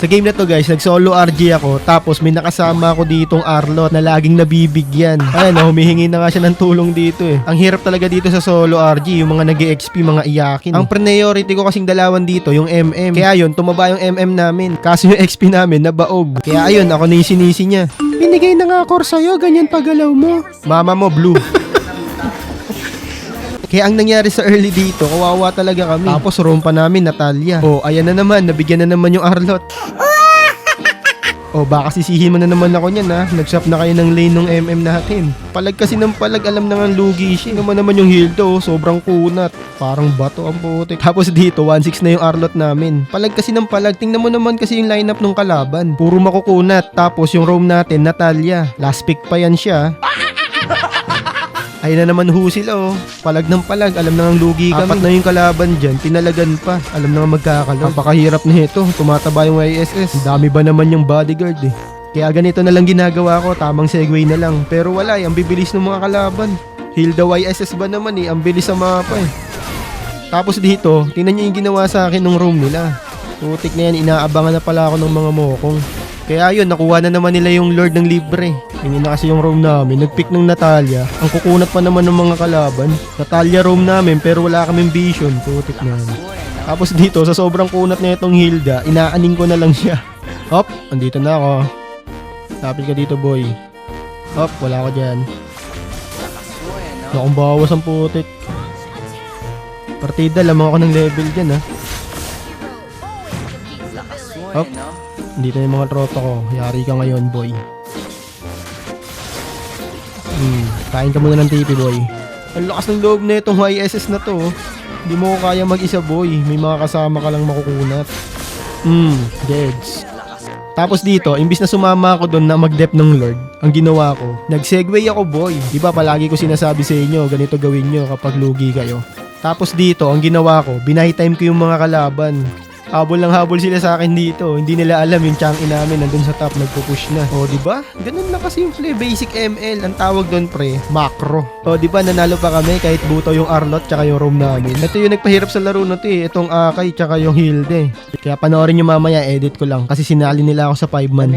Sa game na to guys, nag-solo RG ako, tapos may nakasama ako ditong Arlot na laging nabibigyan. Ayun, humihingi na nga siya ng tulong dito eh. Ang hirap talaga dito sa solo RG, yung mga nag-XP, mga iyakin. Ang priority ko kasing dalawan dito, yung MM. Kaya yun, tumaba yung MM namin. Kaso yung XP namin, nabaog. Kaya ayun, ako na yung sinisi niya. Binigay na nga ako sa'yo, ganyan pagalaw mo. Mama mo, blue. Kaya ang nangyari sa early dito, kawawa talaga kami. Tapos roam pa namin, Natalia. Oh, ayan na naman, nabigyan na naman yung Arlot. Oh, baka sisihin mo na naman ako niyan ha. Nag-shop na kayo ng lane ng MM natin. Palag kasi ng palag, alam na nga lugi siya. Naman yung Hilda oh, sobrang kunat. Parang bato ang putik. Tapos dito, 1-6 na yung Arlot namin. Palag kasi ng palag, tingnan mo naman kasi yung lineup ng kalaban. Puro makukunat. Tapos yung roam natin, Natalia. Last pick pa yan siya. Ayun na naman ho sila oh. Palag ng palag, alam na nga lugi kami. Apat na yung kalaban dyan, tinalagan pa. Alam na nga magkakalog. Napakahirap na ito, tumataba yung ISS. Dami ba naman yung bodyguard eh. Kaya ganito na lang ginagawa ko, tamang segue na lang. Pero wala eh, ang bibilis ng mga kalaban. Hilda YSS ba naman eh, ang bilis sa mapa eh. Tapos dito, tingnan nyo yung ginawa sa akin ng room nila. Putik na yan, inaabangan na pala ako ng mga mokong. Kaya yun, nakuha na naman nila yung Lord ng Libre. Yun na kasi yung roam namin. Nagpick ng Natalia. Ang kukunat pa naman ng mga kalaban. Natalia roam namin pero wala kaming vision. Putik na yan. Tapos dito, sa sobrang kunat na itong Hilda, inaaning ko na lang siya. Hop, andito na ako. Tapit ka dito boy. Hop, wala ako dyan. Nakong bawas ang putik. Partida, lamang ako ng level dyan ha. Hop. Dito na yung mga tropa ko. Yari ka ngayon, boy. Kain ka muna ng TP, boy. Ang lakas ng loob na itong YSS na to. Hindi mo ko kaya mag-isa, boy. May mga kasama ka lang makukunat. Deads. Tapos dito, imbis na sumama ako doon na mag-dep ng Lord, ang ginawa ko, nag-segway ako, boy. Diba palagi ko sinasabi sa inyo, ganito gawin nyo kapag lugi kayo. Tapos dito, ang ginawa ko, binay time ko yung mga kalaban. Habol lang habol sila sa akin dito. Hindi nila alam yung changin namin nandun sa top nagpo-push na. O di ba? Ganun na kasi yung play, basic ML. Ang tawag doon pre, macro. O di ba nanalo pa kami kahit buto yung Arlot tsaka yung roam namin. Ito yung nagpahirap sa laro na to eh. Itong Akay tsaka yung Hilde. Kaya panoorin nyo mamaya, edit ko lang kasi sinali nila ako sa 5-man.